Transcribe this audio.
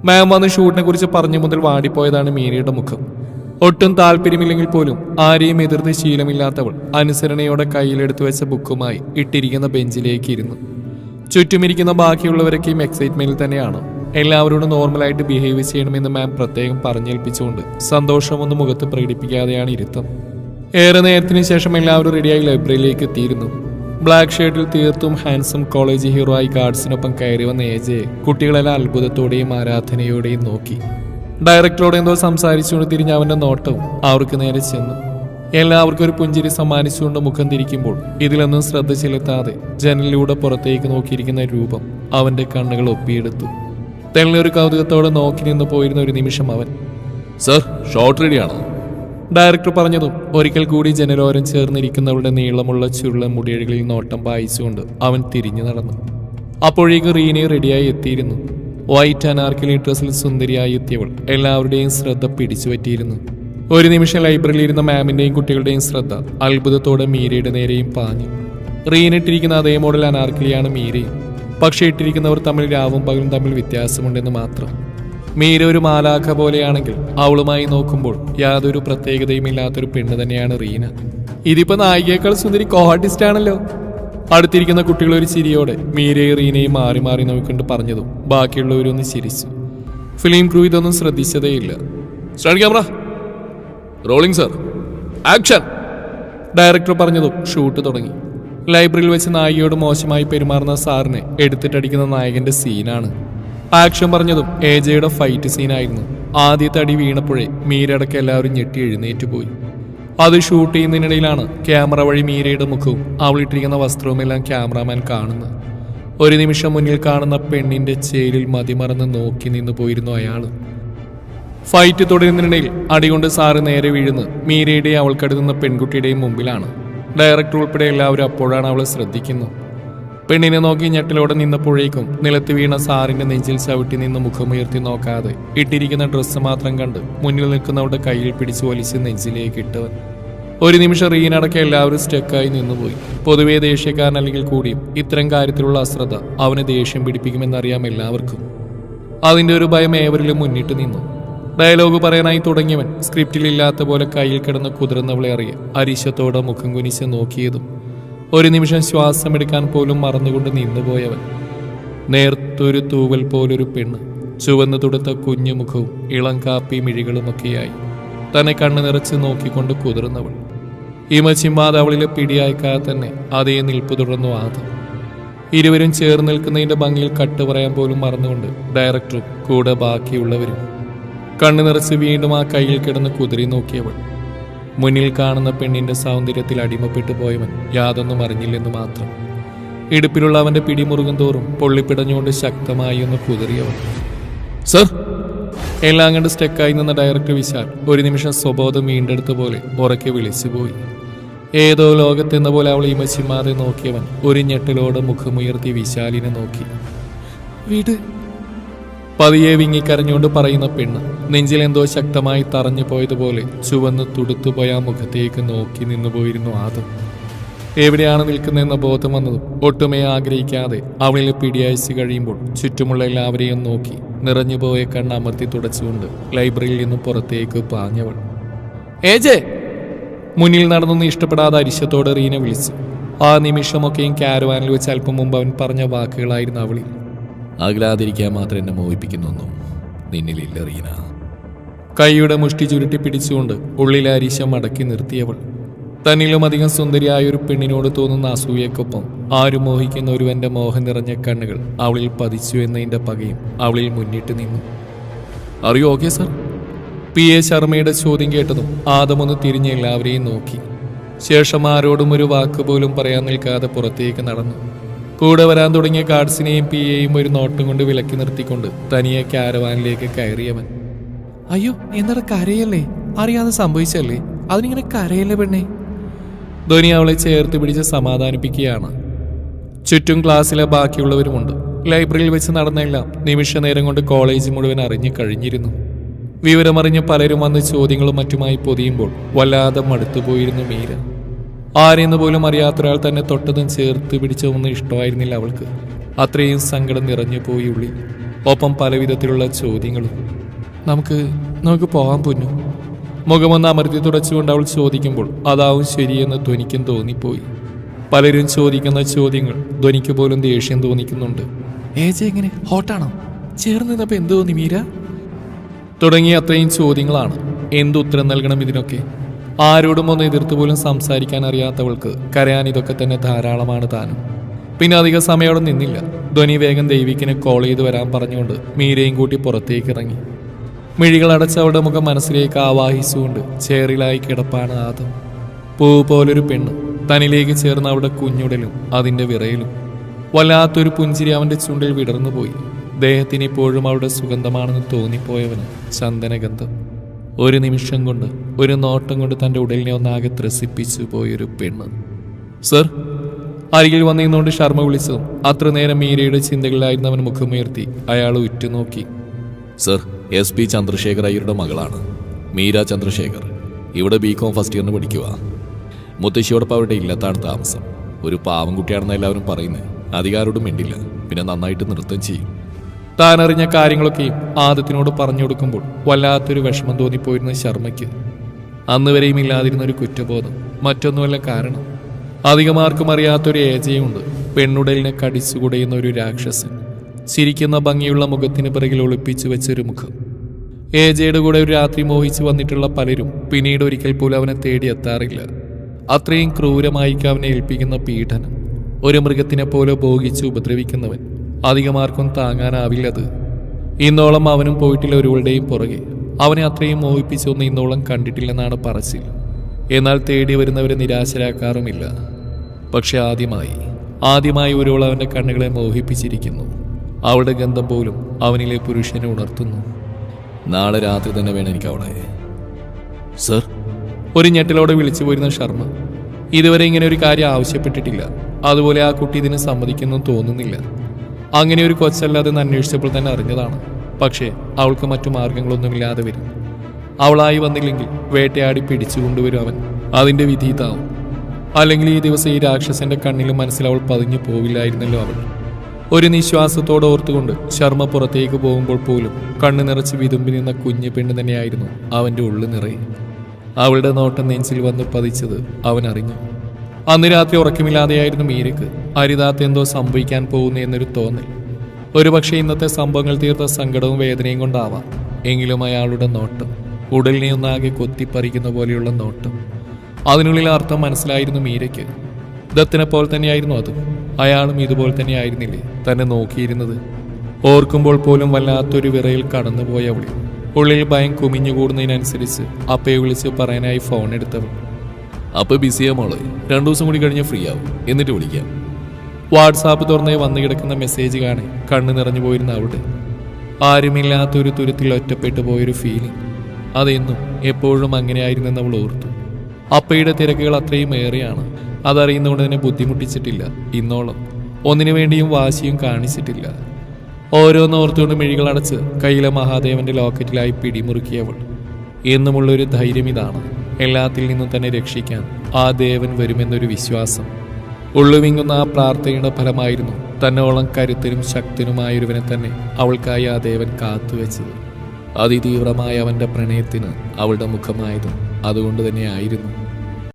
മാം വന്ന് ഷൂട്ടിനെ കുറിച്ച് പറഞ്ഞു മുതൽ വാടിപ്പോയതാണ് മീരയുടെ മുഖം. ഒട്ടും താല്പര്യമില്ലെങ്കിൽ പോലും ആരെയും എതിർത്ത് ശീലമില്ലാത്തവൾ അനുസരണയോടെ കയ്യിലെടുത്തു വെച്ച ബുക്കുമായി ഇട്ടിരിക്കുന്ന ബെഞ്ചിലേക്ക് ഇരുന്നു. ചുറ്റുമിരിക്കുന്ന ബാക്കിയുള്ളവരൊക്കെയും എക്സൈറ്റ്മെന്റിൽ തന്നെയാണ്. എല്ലാവരോടും നോർമലായിട്ട് ബിഹേവ് ചെയ്യണമെന്ന് മാം പ്രത്യേകം പറഞ്ഞേൽപ്പിച്ചുകൊണ്ട് സന്തോഷമൊന്നും മുഖത്ത് പ്രകടിപ്പിക്കാതെയാണ് ഇരുത്തം. ഏറെ നേരത്തിന് ശേഷം എല്ലാവരും റെഡിയായി ലൈബ്രറിയിലേക്ക് എത്തിയിരുന്നു. ബ്ലാക്ക് ഷർട്ടിൽ തീർത്തും ഹാൻസം കോളേജ് ഹീറോ ആയി ഗാർഡ്സിനൊപ്പം കയറി വന്ന ഏജയെ കുട്ടികളെല്ലാം അത്ഭുതത്തോടെയും ആരാധനയോടെയും നോക്കി. ഡയറക്ടറോട് എന്തോ സംസാരിച്ചുകൊണ്ട് തിരിഞ്ഞ അവന്റെ നോട്ടവും അവർക്ക് നേരെ ചെന്നു. എല്ലാവർക്കും ഒരു പുഞ്ചിരി സമ്മാനിച്ചുകൊണ്ട് മുഖം തിരിക്കുമ്പോൾ ഇതിലൊന്നും ശ്രദ്ധ ചെലുത്താതെ ജനലിലൂടെ പുറത്തേക്ക് നോക്കിയിരിക്കുന്ന രൂപം അവന്റെ കണ്ണുകൾ ഒപ്പിയെടുത്തു. തെളിഞ്ഞൊരു കൗതുകത്തോടെ നോക്കി നിന്ന് പോയിരുന്ന ഒരു നിമിഷം അവൻ, സർ ഷോട്ട് റെഡിയാണോ? ഡയറക്ടർ പറഞ്ഞതും ഒരിക്കൽ കൂടി ജനലോരം ചേർന്നിരിക്കുന്നവരുടെ നീളമുള്ള ചുരുള മുടിയഴികളിൽ നോട്ടം പായിച്ചുകൊണ്ട് അവൻ തിരിഞ്ഞു നടന്നു. അപ്പോഴേക്ക് റീനയെ റെഡിയായി എത്തിയിരുന്നു. വൈറ്റ് അനാർക്കലി ഡ്രസ്സിൽ സുന്ദരിയായി എത്തിയവൾ എല്ലാവരുടെയും ശ്രദ്ധ പിടിച്ചുപറ്റിയിരുന്നു. ഒരു നിമിഷം ലൈബ്രറിയിൽ ഇരുന്ന മാമിന്റെയും കുട്ടികളുടെയും ശ്രദ്ധ അത്ഭുതത്തോടെ മീരയുടെ നേരെയും പാഞ്ഞു. റീന ഇട്ടിരിക്കുന്ന അതേ മോഡൽ അനാർക്കലിയാണ് മീരയും. പക്ഷേ ഇട്ടിരിക്കുന്നവർ തമ്മിൽ രാവും പകലും തമ്മിൽ വ്യത്യാസമുണ്ടെന്ന് മാത്രം. മീര ഒരു മാലാഖ പോലെയാണെങ്കിൽ അവളുമായി നോക്കുമ്പോൾ യാതൊരു പ്രത്യേകതയും ഇല്ലാത്തൊരു പെണ്ണ് തന്നെയാണ് റീന. ഇതിപ്പോ നായികയേക്കാൾ സുന്ദരി കോഹാർട്ടിസ്റ്റ് ആണല്ലോ. അടുത്തിരിക്കുന്ന കുട്ടികൾ ഒരു ചിരിയോടെ മീരയും റീനയും മാറി മാറി നോക്കിക്കൊണ്ട് പറഞ്ഞതും ബാക്കിയുള്ളവരൊന്ന് ചിരിച്ചു. ഫിലിം ക്രൂ ഇതൊന്നും ശ്രദ്ധിച്ചതേയില്ല. Start camera rolling sir, action! Director പറഞ്ഞതും ഷൂട്ട് തുടങ്ങി. ലൈബ്രറിയിൽ വെച്ച് നായികയോട് മോശമായി പെരുമാറുന്ന സാറിനെ എടുത്തിട്ടടിക്കുന്ന നായകന്റെ സീനാണ്. ആക്ഷൻ പറഞ്ഞതും ഏജയുടെ ഫൈറ്റ് സീനായിരുന്നു. ആദ്യത്തെ അടി വീണപ്പോഴേ മീരടക്കം എല്ലാവരും ഞെട്ടി എഴുന്നേറ്റ് പോയി. അത് ഷൂട്ട് ചെയ്യുന്നതിനിടയിലാണ് ക്യാമറ വഴി മീരയുടെ മുഖവും അവളിട്ടിരിക്കുന്ന വസ്ത്രവുമെല്ലാം ക്യാമറാമാൻ കാണുന്നത്. ഒരു നിമിഷം മുന്നിൽ കാണുന്ന പെണ്ണിന്റെ ചേലിൽ മതിമറന്ന് നോക്കി നിന്ന് പോയിരുന്നു അയാൾ. ഫൈറ്റ് തുടരുന്നതിനിടയിൽ അടികൊണ്ട് സാറ് നേരെ വീഴുന്നത് മീരയുടെയും അവൾക്കടുത്തുന്ന പെൺകുട്ടിയുടെയും മുമ്പിലാണ്. ഡയറക്ടർ ഉൾപ്പെടെ എല്ലാവരും അപ്പോഴാണ് അവളെ ശ്രദ്ധിക്കുന്നത്. പെണ്ണിനെ നോക്കി ഞെട്ടലോടെ നിന്നപ്പോഴേക്കും നിലത്ത് വീണ സാറിന്റെ നെഞ്ചിൽ ചവിട്ടി നിന്ന് മുഖമുയർത്തി നോക്കാതെ ഇട്ടിരിക്കുന്ന ഡ്രസ്സ് മാത്രം കണ്ട് മുന്നിൽ നിൽക്കുന്നവരുടെ കയ്യിൽ പിടിച്ചു വലിച്ച് നെഞ്ചിലേക്ക് ഇട്ടവൻ. ഒരു നിമിഷം റീനടക്കം എല്ലാവരും സ്റ്റക്കായി നിന്നുപോയി. പൊതുവെ ദേഷ്യക്കാരനല്ലെങ്കിൽ കൂടിയും ഇത്തരം കാര്യത്തിലുള്ള അശ്രദ്ധ അവന് ദേഷ്യം പിടിപ്പിക്കുമെന്നറിയാം എല്ലാവർക്കും. അതിന്റെ ഒരു ഭയം ഏവരിലും മുന്നിട്ട് നിന്നു. ഡയലോഗ് പറയാനായി തുടങ്ങിയവൻ സ്ക്രിപ്റ്റിലില്ലാത്ത പോലെ കയ്യിൽ കിടന്ന് കുതിർന്നവളെ അറിയ അരിശത്തോടെ മുഖം കുനിച്ച് നോക്കിയതും ഒരു നിമിഷം ശ്വാസമെടുക്കാൻ പോലും മറന്നുകൊണ്ട് നിന്നുപോയവൻ. നേർത്തൊരു തൂവൽ പോലൊരു പെണ്ണ്, ചുവന്നു തുടുത്ത കുഞ്ഞുമുഖവും ഇളം കാപ്പി മിഴികളുമൊക്കെയായി തന്നെ കണ്ണു നിറച്ച് നോക്കിക്കൊണ്ട് കുതിർന്നവൾ. ഇമച്ചിമ്മാതെ അവളിലെ പിടിയായിക്കാതെ തന്നെ അതേ നിൽപ്പ് തുടർന്നു ആദ്യം. ഇരുവരും ചേർന്ന് നിൽക്കുന്നതിന്റെ ഭംഗിയിൽ കട്ട് പറയാൻ പോലും മറന്നുകൊണ്ട് ഡയറക്ടറും കൂടെ ബാക്കിയുള്ളവരും കണ്ണു നിറച്ച് വീണ്ടും ആ കയ്യിൽ കിടന്ന് കുതിരി നോക്കിയവൾ. മുന്നിൽ കാണുന്ന പെണ്ണിന്റെ സൗന്ദര്യത്തിൽ അടിമപ്പെട്ടു പോയവൻ യാതൊന്നും അറിഞ്ഞില്ലെന്ന് മാത്രം. ഇടുപ്പിലുള്ള അവന്റെ പിടിമുറുകും തോറും പൊള്ളിപ്പിടഞ്ഞുകൊണ്ട് ശക്തമായി ഒന്ന് കുതിറിയവൻ. സർ! എല്ലാം കണ്ട് സ്റ്റെക്കായി നിന്ന ഡയറക്ടർ വിശാൽ ഒരു നിമിഷം സ്വബോധം വീണ്ടെടുത്ത പോലെ ഉറക്കെ വിളിച്ചുപോയി. ഏതോ ലോകത്തെന്ന പോലെ അവൾ ഇമച്ചിമാതെ നോക്കിയവൻ ഒരു ഞെട്ടലോടെ മുഖമുയർത്തി വിശാലിനെ നോക്കി. വീട് പതിയെ വിങ്ങിക്കരഞ്ഞുകൊണ്ട് പറയുന്ന പെണ്ണ് നെഞ്ചിൽ എന്തോ ശക്തമായി തറഞ്ഞു പോയതുപോലെ ചുവന്ന് തുടുത്തുപോയ ആ മുഖത്തേക്ക് നോക്കി നിന്നുപോയിരുന്നു ആദ്യം. എവിടെയാണ് നിൽക്കുന്നതെന്ന ബോധം വന്നതും ഒട്ടുമേ ആഗ്രഹിക്കാതെ അവളിൽ പിടിയയച്ചു കഴിയുമ്പോൾ ചുറ്റുമുള്ള എല്ലാവരെയും നോക്കി നിറഞ്ഞുപോയ കണ്ണ് അമർത്തി തുടച്ചുകൊണ്ട് ലൈബ്രറിയിൽ നിന്നും പുറത്തേക്ക് പാഞ്ഞവൾ. ഏജേ! മുന്നിൽ നടന്നൊന്നും ഇഷ്ടപ്പെടാതെ അരിശത്തോടെ റീന വിളിച്ചു. ആ നിമിഷമൊക്കെയും കാരവാനിൽ വെച്ച് അല്പം മുമ്പ് അവൻ പറഞ്ഞ വാക്കുകളായിരുന്നു അവളിൽ. അകലാതിരിക്കാൻ മാത്രം എന്നെ മോഹിപ്പിക്കുന്നൊന്നും നിന്നിലില്ല റീന. കൈയുടെ മുഷ്ടി ചുരുട്ടി പിടിച്ചുകൊണ്ട് ഉള്ളിലെ അരിശം മടക്കി നിർത്തിയവൾ. തന്നിലും അധികം സുന്ദരിയായ ഒരു പെണ്ണിനോട് തോന്നുന്ന അസൂയക്കൊപ്പം ആരും മോഹിക്കുന്ന ഒരുവന്റെ മോഹം നിറഞ്ഞ കണ്ണുകൾ അവളിൽ പതിച്ചു എന്നതിന്റെ പകയും അവളിൽ മുന്നിട്ട് നിന്നു. അറിയോ ഓക്കെ സർ? PA ശർമ്മയുടെ ചോദ്യം കേട്ടതും ആദമൊന്ന് തിരിഞ്ഞ് എല്ലാവരെയും നോക്കി. ശേഷം ആരോടും ഒരു വാക്ക് പോലും പറയാൻ നിൽക്കാതെ പുറത്തേക്ക് നടന്നു. കൂടെ വരാൻ തുടങ്ങിയ ഗാർഡ്സിനെയും PAയും ഒരു നോട്ടം കൊണ്ട് വിലക്കി നിർത്തിക്കൊണ്ട് തനിയെ കാരവാനിലേക്ക് കയറിയവൻ. അയ്യോ, എന്താ കരയല്ലേ? അറിയാതെ സംഭവിച്ചല്ലേ? അതിനിങ്ങനെ കരയല്ലേ പെണ്ണേ? ധോനി അവളെ ചേർത്ത് പിടിച്ച് സമാധാനിപ്പിക്കുകയാണ്. ചുറ്റും ക്ലാസ്സിലെ ബാക്കിയുള്ളവരുമുണ്ട്. ലൈബ്രറിയിൽ വെച്ച് നടന്നെല്ലാം നിമിഷ നേരം കൊണ്ട് കോളേജ് മുഴുവൻ അറിഞ്ഞു കഴിഞ്ഞിരുന്നു. വിവരമറിഞ്ഞ് പലരും വന്ന് ചോദ്യങ്ങളും മറ്റുമായി പൊതിയുമ്പോൾ വല്ലാതെ മടുത്തുപോയിരുന്നു മീര. ആരെന്ന് പോലും അറിയാത്തൊരാൾ തന്നെ തൊട്ടതും ചേർത്ത് പിടിച്ചതൊന്നും ഇഷ്ടമായിരുന്നില്ല അവൾക്ക്. അത്രയും സങ്കടം നിറഞ്ഞു പോയി ഉള്ളിൽ. ഒപ്പം പലവിധത്തിലുള്ള ചോദ്യങ്ങളും. നമുക്ക് പോകാൻ പൊന്നു. മുഖമൊന്ന് അമർത്തി തുടച്ചുകൊണ്ട് അവൾ ചോദിക്കുമ്പോൾ അതാവും ശരിയെന്ന് ധ്വനിക്കും തോന്നിപ്പോയി. പലരും ചോദിക്കുന്ന ചോദ്യങ്ങൾ ധ്വനിക്ക് പോലും ദേഷ്യം തോന്നിക്കുന്നുണ്ട്. എങ്ങനെ ഹോട്ടാണോ? ചേർന്ന് നിന്നപ്പോൾ എന്ത് തോന്നി മീര? തുടങ്ങിയ അത്രയും ചോദ്യങ്ങളാണ്. എന്തുത്തരം നൽകണം ഇതിനൊക്കെ? ആരോടും ഒന്ന് എതിർത്ത് പോലും സംസാരിക്കാൻ അറിയാത്തവൾക്ക് കരയാൻ ഇതൊക്കെ തന്നെ ധാരാളമാണ് താനും. പിന്നെ അധിക സമയം അവിടെ നിന്നില്ല. ധ്വനി വേഗം ദൈവിക്കിനെ കോൾ ചെയ്ത് വരാൻ പറഞ്ഞുകൊണ്ട് മീരയും കൂട്ടി പുറത്തേക്ക് ഇറങ്ങി. മിഴികളടച്ച് അവളുടെ മുഖം മനസ്സിലേക്ക് ആവാഹിച്ചുകൊണ്ട് ചേറിലായി കിടപ്പാണ് ആദം. പൂ പോലൊരു പെണ്ണ് തന്നിലേക്ക് ചേർന്ന് അവിടെ കുഞ്ഞുടലും അതിൻ്റെ വിറയലും. വല്ലാത്തൊരു പുഞ്ചിരി അവൻ്റെ ചുണ്ടിൽ വിടർന്നുപോയി. ദേഹത്തിന് ഇപ്പോഴും അവളുടെ സുഗന്ധമാണെന്ന് തോന്നിപ്പോയവന് ചന്ദനഗന്ധം. ഒരു നിമിഷം കൊണ്ട്, ഒരു നോട്ടം കൊണ്ട് തൻ്റെ ഉടലിനെ ഒന്നാകെ ത്രസിപ്പിച്ചു പോയൊരു പെണ്ണ്. സർ, അരികിൽ വന്നിരുന്നുകൊണ്ട് ശർമ്മ വിളിച്ചതും അത്ര നേരം മീരയുടെ ചിന്തകളിലായിരുന്നു അവൻ മുഖമുയർത്തി അയാൾ ഉറ്റുനോക്കി. സർ, SP ചന്ദ്രശേഖർ അയ്യരുടെ മകളാണ് മീര ചന്ദ്രശേഖർ. ഇവിടെ BCom ഫസ്റ്റ് ഇയറിന് പഠിക്കുക. മുത്തശ്ശിയോടൊപ്പം അവരുടെ ഇല്ലത്താണ് താമസം. ഒരു പാവം കുട്ടിയാണെന്ന് എല്ലാവരും പറയുന്നത്. അധികാരോടും മിണ്ടില്ല, പിന്നെ നന്നായിട്ട് നൃത്തം ചെയ്യും. താൻ അറിഞ്ഞ കാര്യങ്ങളൊക്കെയും ആദത്തിനോട് പറഞ്ഞു കൊടുക്കുമ്പോൾ വല്ലാത്തൊരു വിഷമം തോന്നിപ്പോയിരുന്ന ശർമ്മയ്ക്ക്. അന്ന് വരെയും ഇല്ലാതിരുന്ന ഒരു കുറ്റബോധം. മറ്റൊന്നുമല്ല കാരണം. അധികമാർക്കും അറിയാത്തൊരു ഏജയുണ്ട്. പെണ്ണുടലിനെ കടിച്ചു കുടയുന്ന ഒരു രാക്ഷസൻ. ചിരിക്കുന്ന ഭംഗിയുള്ള മുഖത്തിന് പിറകിൽ ഒളിപ്പിച്ചു വെച്ചൊരു മുഖം. ഏജയുടെ കൂടെ ഒരു രാത്രി മോഹിച്ചു വന്നിട്ടുള്ള പലരും പിന്നീട് ഒരിക്കൽ പോലും അവനെ തേടി എത്താറില്ല. അത്രയും ക്രൂരമായിക്ക് അവനെ ഏൽപ്പിക്കുന്ന പീഡനം. ഒരു മൃഗത്തിനെ പോലെ ഭോഗിച്ച് ഉപദ്രവിക്കുന്നവൻ. അധികമാർക്കും താങ്ങാനാവില്ലത്. ഇന്നോളം അവനും പോയിട്ടില്ല ഒരുവളുടെയും പുറകെ. അവനെ അത്രയും മോഹിപ്പിച്ചൊന്നും ഇന്നോളം കണ്ടിട്ടില്ലെന്നാണ് പറച്ചിൽ. എന്നാൽ തേടി വരുന്നവരെ നിരാശരാക്കാറുമില്ല. പക്ഷെ ആദ്യമായി ഒരുവൾ അവൻ്റെ കണ്ണുകളെ മോഹിപ്പിച്ചിരിക്കുന്നു. അവളുടെ ഗന്ധം പോലും അവനിലെ പുരുഷനെ ഉണർത്തുന്നു. നാളെ രാത്രി തന്നെ വേണം എനിക്ക് അവിടെ. സർ, ഒരു ഞെട്ടലോടെ വിളിച്ചു പോയിരുന്ന ശർമ്മ. ഇതുവരെ ഇങ്ങനെ ഒരു കാര്യം ആവശ്യപ്പെട്ടിട്ടില്ല. അതുപോലെ ആ കുട്ടി ഇതിന് സമ്മതിക്കുന്നു തോന്നുന്നില്ല. അങ്ങനെ ഒരു കൊച്ചല്ലാതെ അന്വേഷിച്ചപ്പോൾ തന്നെ അറിഞ്ഞതാണ്. പക്ഷേ അവൾക്ക് മറ്റു മാർഗങ്ങളൊന്നുമില്ലാതെ വരും. അവളായി വന്നില്ലെങ്കിൽ വേട്ടയാടി പിടിച്ചു കൊണ്ടുവരും അവൻ. അതിൻ്റെ വിധി ഇതാവും. അല്ലെങ്കിൽ ഈ ദിവസം ഈ രാക്ഷസന്റെ കണ്ണിലും മനസ്സിൽ അവൾ പതിഞ്ഞു പോവില്ലായിരുന്നല്ലോ അവൾ. ഒരു നിശ്വാസത്തോടെ ഓർത്തുകൊണ്ട് ശർമ്മ പുറത്തേക്ക് പോകുമ്പോൾ പോലും കണ്ണു നിറച്ച് വിതുമ്പി നിന്ന കുഞ്ഞു പെണ്ണ് തന്നെയായിരുന്നു അവൻ്റെ ഉള്ളു നിറയെ. അവളുടെ നോട്ടം നെഞ്ചിൽ വന്ന് പതിച്ചത് അവൻ അറിഞ്ഞു. അന്ന് രാത്രി ഉറക്കമില്ലാതെയായിരുന്നു മീരയ്ക്ക്. അരിതാത്ത് എന്തോ സംഭവിക്കാൻ പോകുന്നു എന്നൊരു തോന്നൽ. ഒരുപക്ഷെ ഇന്നത്തെ സംഭവങ്ങൾ തീർത്ത സങ്കടവും വേദനയും കൊണ്ടാവാം. എങ്കിലും അയാളുടെ നോട്ടം ഉടലിനെ ഒന്നാകെ കൊത്തിപ്പറിക്കുന്ന പോലെയുള്ള നോട്ടം. അതിനുള്ളിൽ അർത്ഥം മനസ്സിലായിരുന്നു മീരയ്ക്ക്. ദത്തിനെ പോലെ തന്നെയായിരുന്നു അത്. അയാളും ഇതുപോലെ തന്നെയായിരുന്നില്ലേ തന്നെ നോക്കിയിരുന്നത്? ഓർക്കുമ്പോൾ പോലും വല്ലാത്തൊരു വിറയിൽ കടന്നുപോയ അവളിൽ. ഉള്ളിൽ ഭയം കുമിഞ്ഞുകൂടുന്നതിനനുസരിച്ച് അപ്പയെ വിളിച്ച് പറയാനായി ഫോൺ എടുത്തവൾ. അപ്പോൾ ബിസിയാ മോളെ, 2 ദിവസം കൂടി കഴിഞ്ഞ് ഫ്രീ ആവും, എന്നിട്ട് വിളിക്കാം. വാട്സാപ്പ് തുറന്നേ വന്നു കിടക്കുന്ന മെസ്സേജ് കാണി കണ്ണു നിറഞ്ഞു പോയിരുന്ന അവളുടെ. ആരുമില്ലാത്തൊരു തുരത്തിൽ ഒറ്റപ്പെട്ടു പോയൊരു ഫീലിംഗ്. അതെന്നും എപ്പോഴും അങ്ങനെയായിരുന്നെന്ന് അവൾ ഓർത്തു. അപ്പയുടെ തിരക്കുകൾ അത്രയും ഏറെയാണ്. അതറിയുന്നതുകൊണ്ട് തന്നെ ബുദ്ധിമുട്ടിച്ചിട്ടില്ല ഇന്നോളം. ഒന്നിനു വേണ്ടിയും വാശിയും കാണിച്ചിട്ടില്ല. ഓരോന്നോർത്തുകൊണ്ട് മിഴികളടച്ച് കയ്യിലെ മഹാദേവന്റെ ലോക്കറ്റിലായി പിടിമുറുക്കിയവൾ. എന്നുമുള്ളൊരു ധൈര്യം ഇതാണ്. എല്ലാത്തിൽ നിന്നും തന്നെ രക്ഷിക്കാൻ ആ ദേവൻ വരുമെന്നൊരു വിശ്വാസം. ഉള്ളുവിങ്ങുന്ന ആ പ്രാർത്ഥനയുടെ ഫലമായിരുന്നു തന്നോളം കരുത്തനും ശക്തനുമായൊരുവനെ തന്നെ അവൾക്കായി ആ ദേവൻ കാത്തുവെച്ചത്. അതിതീവ്രമായ അവൻ്റെ പ്രണയത്തിന് അവളുടെ മുഖമായതും അതുകൊണ്ട് തന്നെയായിരുന്നു.